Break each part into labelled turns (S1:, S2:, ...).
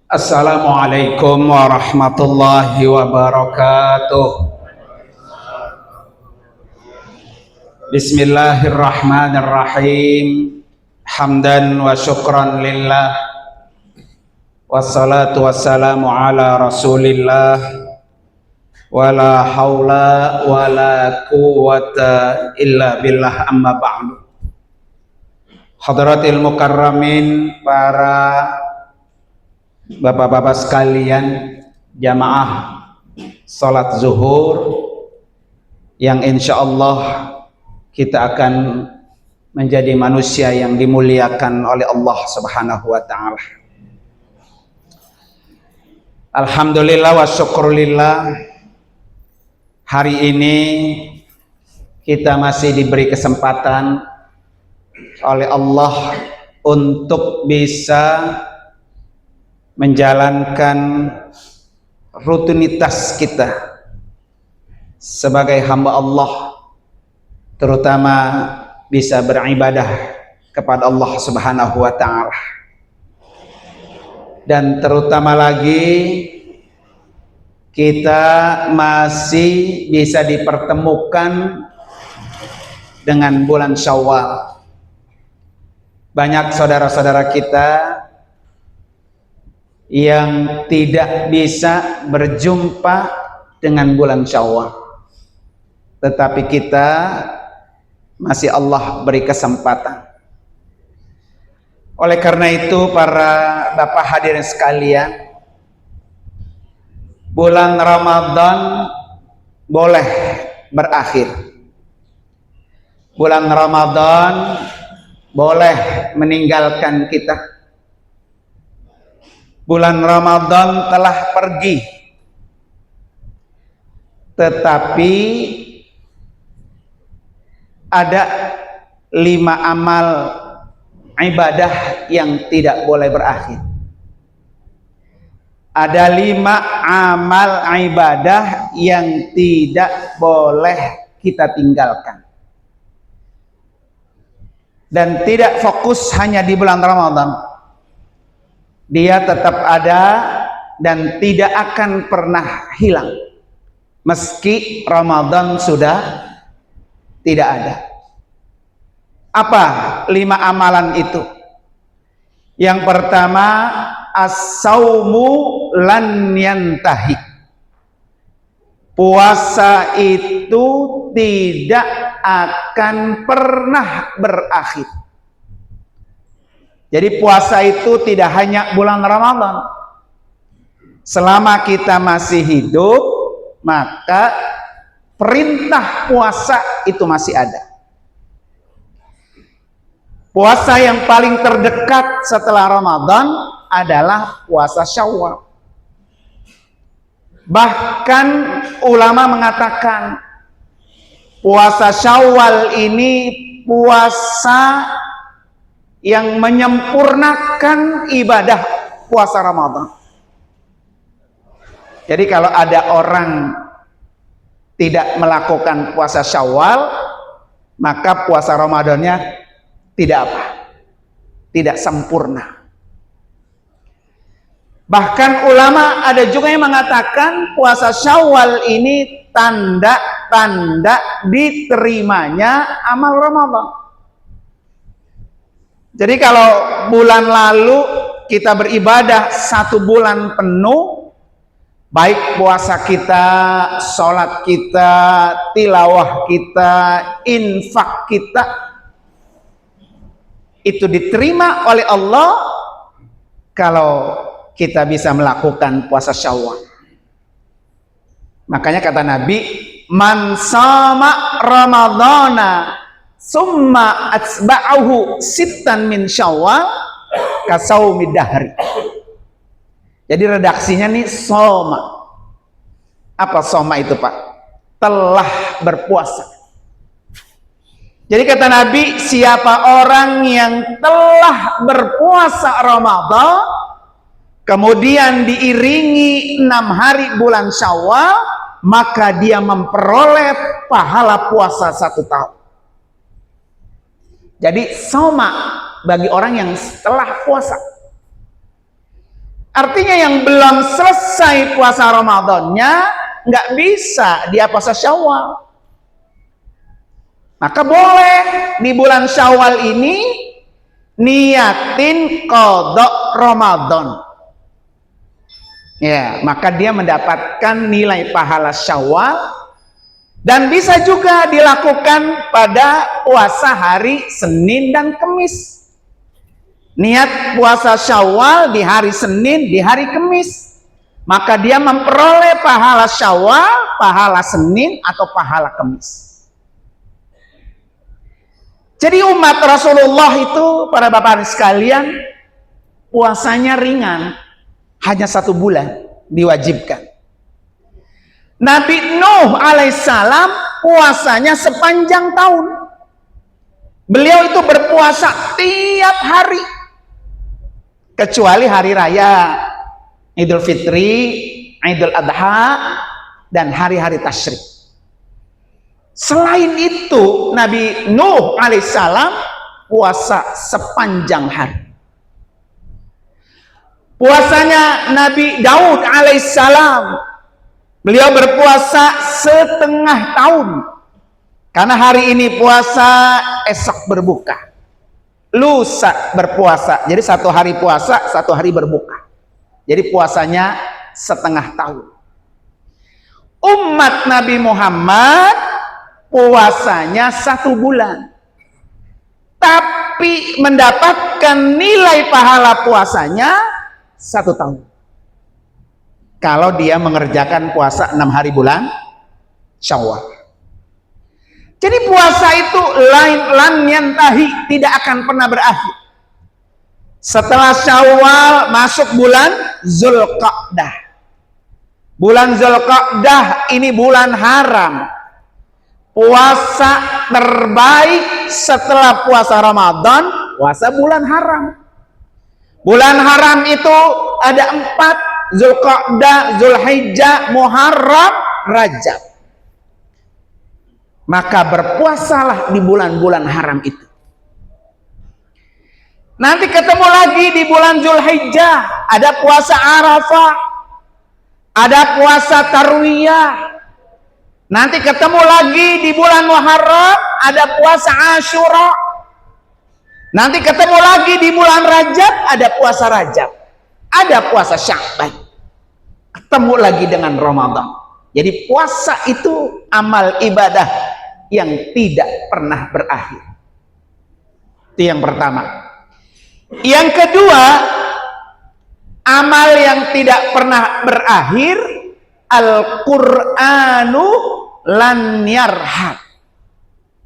S1: Assalamualaikum warahmatullahi wabarakatuh. Bismillahirrahmanirrahim. Hamdan wa syukran lillah. Wassalatu wassalamu ala rasulillah. Wala hawla wala quwwata illa billah, amma ba'du. Hadratil mukarramin, para bapak-bapak sekalian, jamaah salat zuhur yang insya Allah kita akan menjadi manusia yang dimuliakan oleh Allah Subhanahu wa ta'ala. Alhamdulillah wa syukrulillah, hari ini kita masih diberi kesempatan oleh Allah untuk bisa menjalankan rutinitas kita sebagai hamba Allah, terutama bisa beribadah kepada Allah Subhanahu wa ta'ala. Dan terutama lagi kita masih bisa dipertemukan dengan bulan Syawal. Banyak saudara-saudara kita yang tidak bisa berjumpa dengan bulan Syawal, tetapi kita masih Allah beri kesempatan. Oleh karena itu, para bapak hadirin sekalian, bulan Ramadan boleh berakhir. Bulan Ramadan boleh meninggalkan kita. Bulan Ramadan telah pergi, tetapi ada 5 amal ibadah yang tidak boleh berakhir. Ada 5 amal ibadah yang tidak boleh kita tinggalkan. Dan tidak fokus hanya di bulan Ramadan. Dia tetap ada dan tidak akan pernah hilang meski Ramadan sudah tidak ada. Apa 5 amalan itu? Yang pertama, as-saumu lan yantahi. Puasa itu tidak akan pernah berakhir. Jadi puasa itu tidak hanya bulan Ramadan. Selama kita masih hidup, maka perintah puasa itu masih ada. Puasa yang paling terdekat setelah Ramadan adalah puasa Syawal. Bahkan ulama mengatakan puasa Syawal ini puasa yang menyempurnakan ibadah puasa Ramadan. Jadi kalau ada orang tidak melakukan puasa Syawal, maka puasa Ramadannya tidak apa? Tidak sempurna. Bahkan ulama ada juga yang mengatakan puasa Syawal ini tanda-tanda diterimanya amal Ramadan. Jadi kalau bulan lalu kita beribadah 1 bulan penuh, baik puasa kita, sholat kita, tilawah kita, infak kita, itu diterima oleh Allah kalau kita bisa melakukan puasa Syawal. Makanya kata Nabi, man sama Ramadana summa atsba'ahu sittan min Syawal kasaumid dahri. Jadi redaksinya nih soma. Apa soma itu, Pak? Telah berpuasa. Jadi kata Nabi, siapa orang yang telah berpuasa Ramadan, kemudian diiringi 6 hari bulan Syawal, maka dia memperoleh pahala puasa 1 tahun. Jadi soma bagi orang yang setelah puasa. Artinya yang belum selesai puasa Ramadannya nggak bisa dia puasa Syawal. Maka boleh di bulan Syawal ini niatin qadha Ramadan. Ya, maka dia mendapatkan nilai pahala Syawal, dan bisa juga dilakukan pada puasa hari Senin dan Kamis. Niat puasa Syawal di hari Senin, di hari Kamis, maka dia memperoleh pahala Syawal, pahala Senin, atau pahala Kamis. Jadi umat Rasulullah itu, para bapak sekalian, puasanya ringan, hanya 1 bulan diwajibkan. Nabi Nuh alaihissalam puasanya sepanjang tahun. Beliau itu berpuasa tiap hari, kecuali hari raya Idul Fitri, Idul Adha, dan hari-hari tasyrik. Selain itu, Nabi Nuh alaihissalam puasa sepanjang hari. Puasanya Nabi Daud alaihissalam, beliau berpuasa setengah tahun. Karena hari ini puasa, esok berbuka. Lusa berpuasa. Jadi 1 hari puasa, 1 hari berbuka. Jadi puasanya setengah tahun. Umat Nabi Muhammad puasanya 1 bulan. Tapi mendapatkan nilai pahala puasanya 1 tahun. Kalau dia mengerjakan puasa 6 hari bulan Syawal. Jadi puasa itu lan yantahi, tidak akan pernah berakhir. Setelah Syawal masuk bulan Zulqa'dah. Bulan Zulqa'dah ini bulan haram. Puasa terbaik setelah puasa Ramadan, puasa bulan haram. Bulan haram itu ada 4, Zulqa'dah, Zulhijjah, Muharram, Rajab. Maka berpuasalah di bulan-bulan haram itu. Nanti ketemu lagi di bulan Zulhijjah, ada puasa Arafah, ada puasa Tarwiyah. Nanti ketemu lagi di bulan Muharram, ada puasa Asyura. Nanti ketemu lagi di bulan Rajab, ada puasa Rajab. Ada puasa Sya'ban. Ketemu lagi dengan Ramadan. Jadi puasa itu amal ibadah yang tidak pernah berakhir. Itu yang pertama. Yang kedua, amal yang tidak pernah berakhir, Al-Qur'anu lan yarham.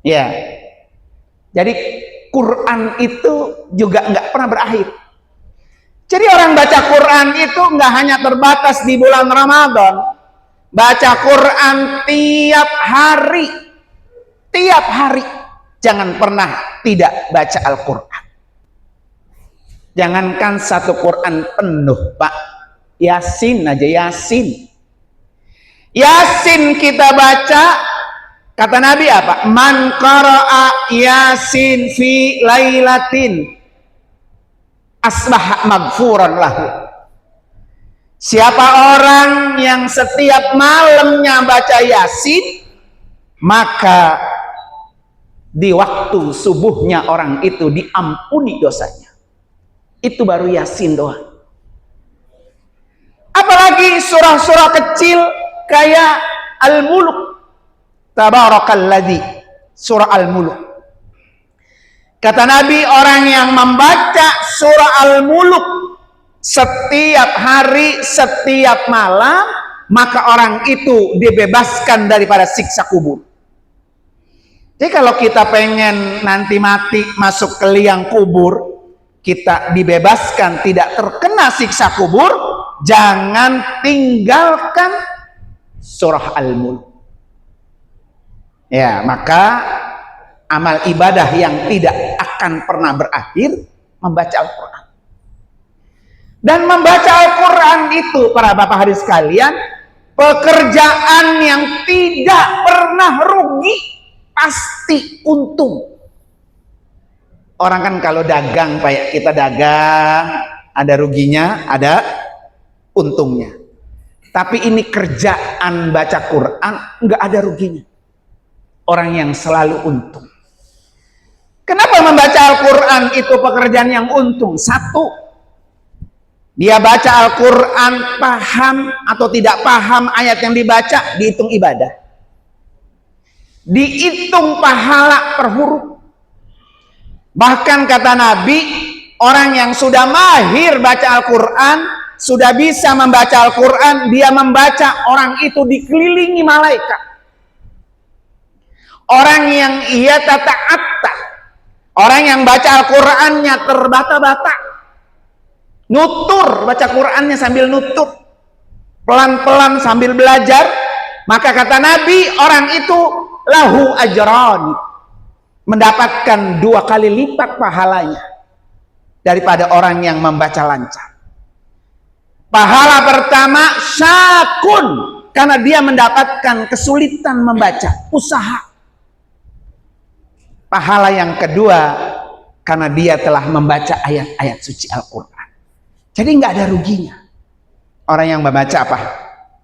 S1: Ya. Jadi Quran itu juga nggak pernah berakhir. Jadi orang baca Quran itu nggak hanya terbatas di bulan Ramadan. Baca Quran tiap hari. Tiap hari. Jangan pernah tidak baca Al-Quran. Jangankan 1 Quran penuh, Pak. Yasin aja, Yasin. Yasin kita baca, kata Nabi apa? Man qara'a Yasin fi lailatin asbaha maghfuran lahu. Siapa orang yang setiap malamnya baca Yasin, maka di waktu subuhnya orang itu diampuni dosanya. Itu baru Yasin doang. Apalagi surah-surah kecil kayak Al-Muluk. Tabarakalladzi, surah Al-Muluk. Kata Nabi, orang yang membaca surah Al-Muluk setiap hari, setiap malam, maka orang itu dibebaskan daripada siksa kubur. Jadi kalau kita pengen nanti mati masuk ke liang kubur, kita dibebaskan tidak terkena siksa kubur, jangan tinggalkan surah Al-Mulk. Ya, maka amal ibadah yang tidak akan pernah berakhir, membaca Al-Quran. Dan membaca Al-Quran itu, para bapak hadis sekalian, pekerjaan yang tidak pernah rugi, pasti untung. Orang kan kalau dagang, kayak kita dagang, ada ruginya, ada untungnya. Tapi ini kerjaan baca Quran, nggak ada ruginya. Orang yang selalu untung. Kenapa membaca Al-Quran itu pekerjaan yang untung? Satu, dia baca Al-Quran, paham atau tidak paham ayat yang dibaca, dihitung ibadah. Dihitung pahala per huruf. Bahkan kata Nabi, orang yang sudah mahir baca Al-Quran, sudah bisa membaca Al-Quran, dia membaca, orang itu dikelilingi malaikat. Orang yang ia tata'atta, orang yang baca Al-Qurannya terbata-bata, nutur, baca Qurannya sambil nutur, pelan-pelan sambil belajar, maka kata Nabi, orang itu lahu ajran, mendapatkan 2 kali lipat pahalanya daripada orang yang membaca lancar. Pahala pertama syakun, karena dia mendapatkan kesulitan membaca, usaha. Pahala yang kedua, karena dia telah membaca ayat-ayat suci Al-Quran. Jadi nggak ada ruginya orang yang membaca apa?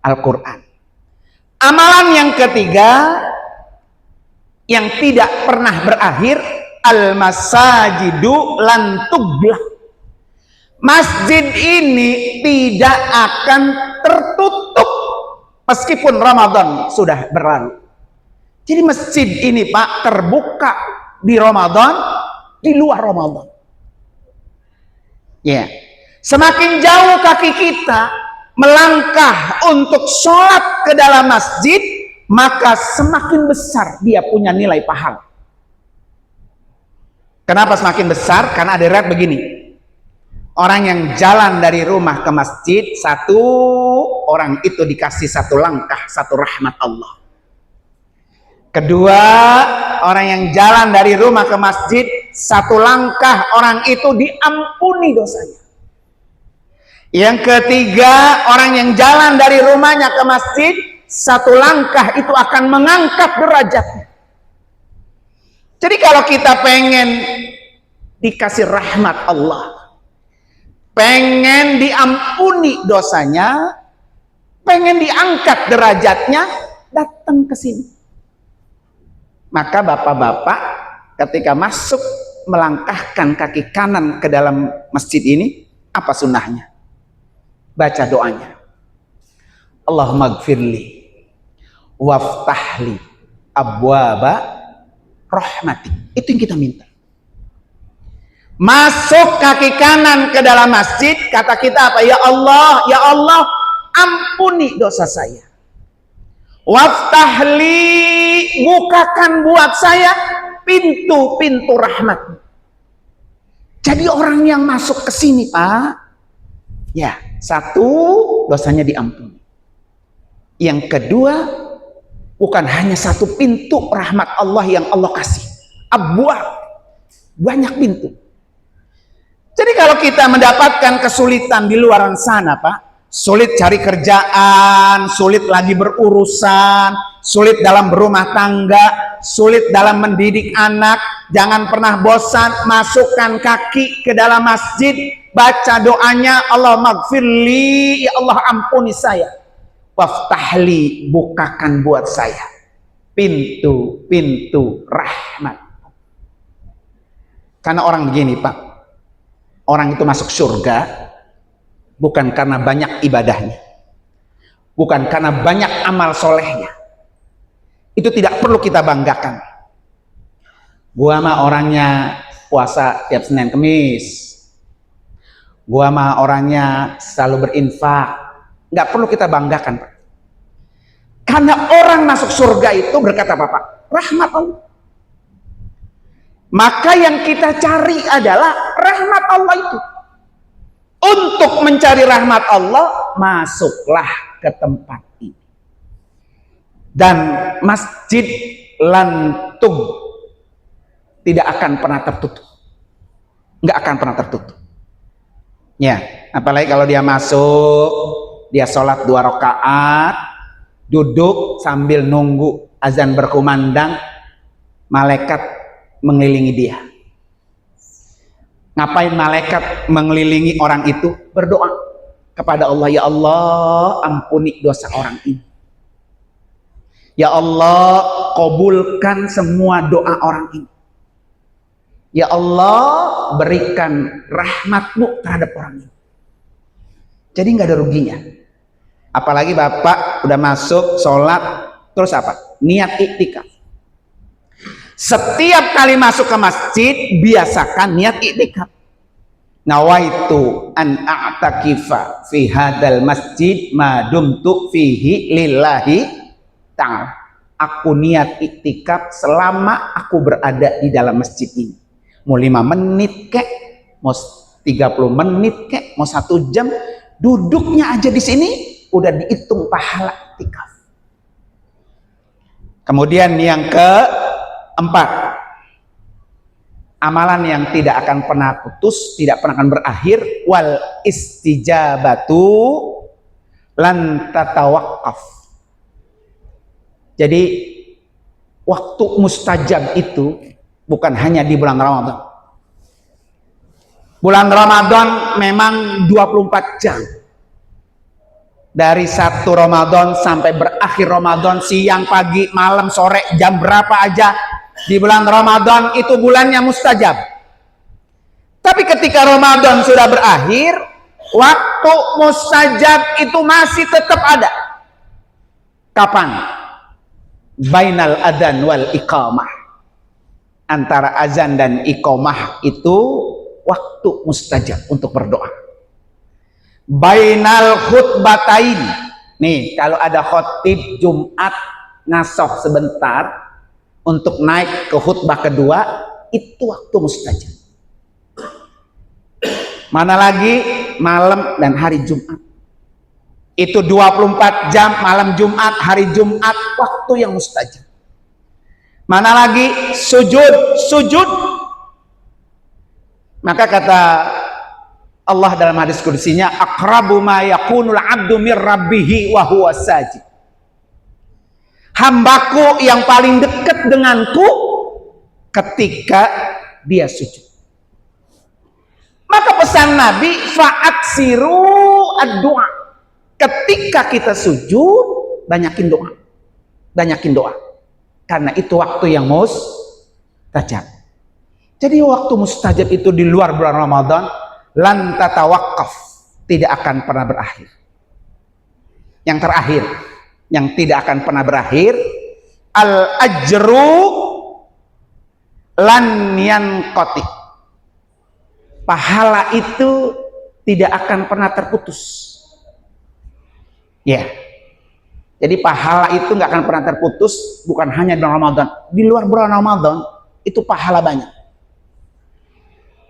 S1: Al-Quran. Amalan yang ketiga, yang tidak pernah berakhir, al-masajidu lan tublah. Masjid ini tidak akan tertutup meskipun Ramadan sudah berlalu. Jadi masjid ini Pak terbuka di Ramadan, di luar Ramadan. Ya, semakin jauh kaki kita melangkah untuk sholat ke dalam masjid, maka semakin besar dia punya nilai pahala. Kenapa semakin besar? Karena ada riwayat begini. Orang yang jalan dari rumah ke masjid, satu orang itu dikasih 1 langkah, 1 rahmat Allah. Kedua, orang yang jalan dari rumah ke masjid, 1 langkah, orang itu diampuni dosanya. Yang ketiga, orang yang jalan dari rumahnya ke masjid, 1 langkah itu akan mengangkat derajatnya. Jadi kalau kita pengen dikasih rahmat Allah, pengen diampuni dosanya, pengen diangkat derajatnya, datang ke sini. Maka bapak-bapak ketika masuk melangkahkan kaki kanan ke dalam masjid ini, apa sunnahnya? Baca doanya. Allahumma gfirli waftahli abwaba rahmatik. Itu yang kita minta. Masuk kaki kanan ke dalam masjid, kata kita apa? Ya Allah, ampuni dosa saya. Waftahli, bukakan buat saya pintu-pintu rahmat. Jadi orang yang masuk ke sini Pak, ya, 1, dosanya diampuni. Yang kedua, bukan hanya 1 pintu rahmat Allah yang Allah kasih, abwab, banyak pintu. Jadi kalau kita mendapatkan kesulitan di luar sana Pak, sulit cari kerjaan, sulit lagi berurusan, sulit dalam berumah tangga, sulit dalam mendidik anak, jangan pernah bosan, masukkan kaki ke dalam masjid, baca doanya, Allah maghfirli, ya Allah ampuni saya, waftahli, bukakan buat saya pintu-pintu rahmat. Karena orang begini Pak, orang itu masuk surga bukan karena banyak ibadahnya, bukan karena banyak amal solehnya. Itu tidak perlu kita banggakan. Gua mah orangnya puasa tiap Senin Kemis, gua mah orangnya selalu berinfak. Nggak perlu kita banggakan Pak. Karena orang masuk surga itu berkata Bapak, rahmat Allah. Maka yang kita cari adalah rahmat Allah itu. Untuk mencari rahmat Allah, masuklah ke tempat ini. Dan masjid lantub tidak akan pernah tertutup. Nggak akan pernah tertutup. Ya, apalagi kalau dia masuk, dia sholat 2 rakaat, duduk sambil nunggu azan berkumandang, malaikat mengelilingi dia. Ngapain malaikat mengelilingi orang itu? Berdoa. kepada Allah, ya Allah, ampuni dosa orang ini. Ya Allah, kabulkan semua doa orang ini. Ya Allah, berikan rahmat-Mu terhadap orang ini. Jadi nggak ada ruginya. Apalagi Bapak udah masuk sholat, terus apa? Niat iktikaf. Setiap kali masuk ke masjid, biasakan niat iktikaf. Nawaitu an a'takifa fi hadal masjid ma dumtu fihi lillahi ta'ala. Aku niat iktikaf selama aku berada di dalam masjid ini. Mau 5 menit kek, mau 30 menit kek, mau 1 jam, duduknya aja di sini udah dihitung pahala iktikaf. Kemudian yang keempat, amalan yang tidak akan pernah putus, tidak pernah akan berakhir, wal istijabatu lan tatawaqqaf. Jadi waktu mustajab itu bukan hanya di bulan Ramadan. Bulan Ramadan memang 24 jam. Dari 1 Ramadan sampai berakhir Ramadan, siang, pagi, malam, sore, jam berapa aja di bulan Ramadan itu bulannya mustajab. Tapi ketika Ramadan sudah berakhir, waktu mustajab itu masih tetap ada. Kapan? Bainal adzan wal iqamah. Antara azan dan iqamah itu waktu mustajab untuk berdoa. Bainal khutbatain. Nih, kalau ada khotib Jumat ngasoh sebentar untuk naik ke khutbah kedua, itu waktu mustajab. Mana lagi malam dan hari Jumat. Itu 24 jam malam Jumat, hari Jumat, waktu yang mustajab. Mana lagi sujud. Maka kata Allah dalam hadis kudusinya, aqrabu ma yakunul abdu mir rabbihi wa huwa sajid. Hambaku yang paling dekat denganku ketika dia sujud. Maka pesan Nabi, fa'aksiru ad-du'a. Ketika kita sujud, banyakin doa. Banyakin doa. Karena itu waktu yang mustajab. Jadi waktu mustajab itu di luar bulan Ramadan, lan tatawaqqaf, tidak akan pernah berakhir. Yang terakhir, yang tidak akan pernah berakhir, al ajru lan yanqati. Pahala itu tidak akan pernah terputus. Ya. Jadi pahala itu nggak akan pernah terputus, bukan hanya di Ramadan. Di luar bulan Ramadan itu pahala banyak.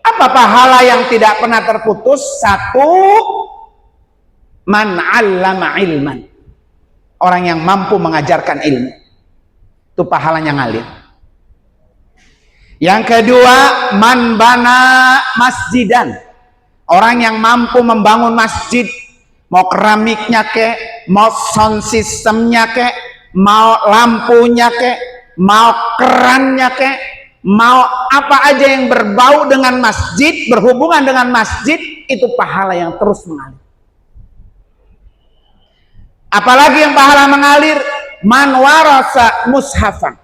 S1: Apa pahala yang tidak pernah terputus? 1, man 'allama ilman. Orang yang mampu mengajarkan ilmu. Itu pahalanya ngalir. Yang kedua, man bana masjidan. Orang yang mampu membangun masjid, mau keramiknya kek, mau sound systemnya kek, mau lampunya kek, mau kerannya kek, mau apa aja yang berbau dengan masjid, berhubungan dengan masjid, itu pahala yang terus mengalir. Apalagi yang pahala mengalir, man warasa mushafan.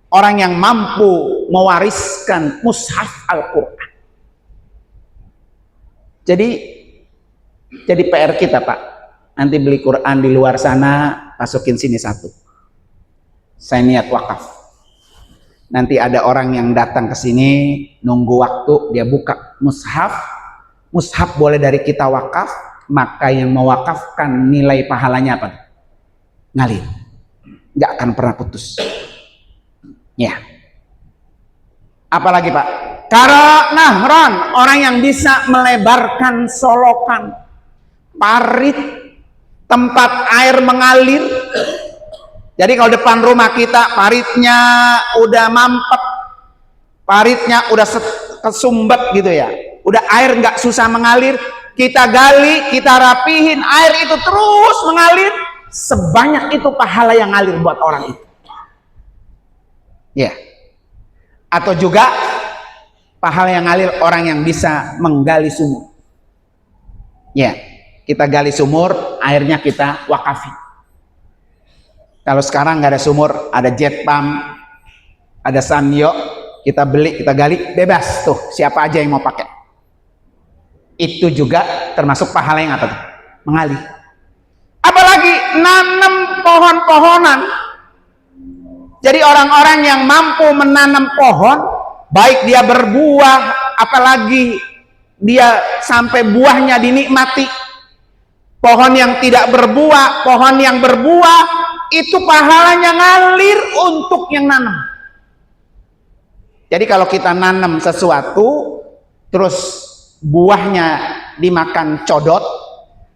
S1: Orang yang mampu mewariskan mushaf Al-Quran. Jadi PR kita, Pak. Nanti beli Quran di luar sana, masukin sini 1. Saya niat wakaf. Nanti ada orang yang datang ke sini, nunggu waktu, dia buka mushaf. Mushaf boleh dari kita wakaf, maka yang mewakafkan nilai pahalanya apa? Ngalir. Nggak akan pernah putus. Ya. Apalagi Pak? Kara nahran, orang yang bisa melebarkan solokan, parit, tempat air mengalir. Jadi kalau depan rumah kita paritnya udah mampet, paritnya udah kesumbat gitu ya, udah air nggak susah mengalir, kita gali, kita rapihin, air itu terus mengalir, sebanyak itu pahala yang ngalir buat orang itu. Ya. Atau juga pahala yang ngalir orang yang bisa menggali sumur. Ya. kita gali sumur, airnya kita wakafi. Kalau sekarang nggak ada sumur, ada jet pump, ada sanyo, kita beli, kita gali, bebas tuh, siapa aja yang mau pakai. Itu juga termasuk pahala yang apa tuh? Mengalir. Apalagi nanam pohon-pohonan. Jadi orang-orang yang mampu menanam pohon, baik dia berbuah, apalagi dia sampai buahnya dinikmati. Pohon yang tidak berbuah, pohon yang berbuah, itu pahalanya ngalir untuk yang nanam. Jadi kalau kita nanam sesuatu, terus buahnya dimakan codot,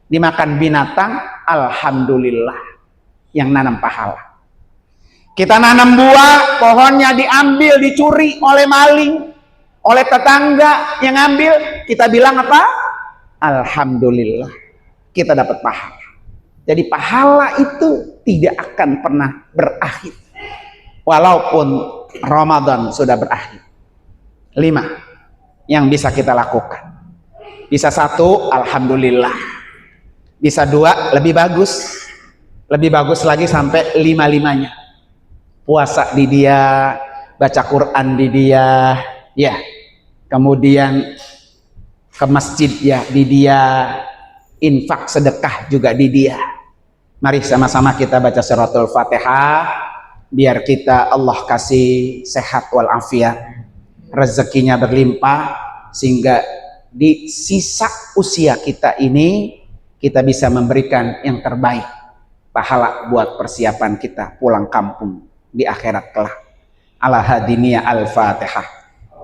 S1: dimakan binatang, alhamdulillah, yang nanam pahala. Kita nanam buah, pohonnya diambil, dicuri oleh maling, oleh tetangga yang ambil, kita bilang apa? Alhamdulillah, kita dapat pahala. Jadi pahala itu tidak akan pernah berakhir, walaupun Ramadan sudah berakhir. 5 yang bisa kita lakukan. Bisa 1, alhamdulillah. Bisa 2, lebih bagus. Lebih bagus lagi sampai 5-5-nya. Puasa di dia, baca Quran di dia, ya. Kemudian ke masjid ya di dia, infak sedekah juga di dia. Mari sama-sama kita baca suratul Fatihah, biar kita Allah kasih sehat walafiat, rezekinya berlimpah, sehingga di sisa usia kita ini kita bisa memberikan yang terbaik, pahala buat persiapan kita pulang kampung di akhirat kelak. Ala hadiniya al-Fatihah.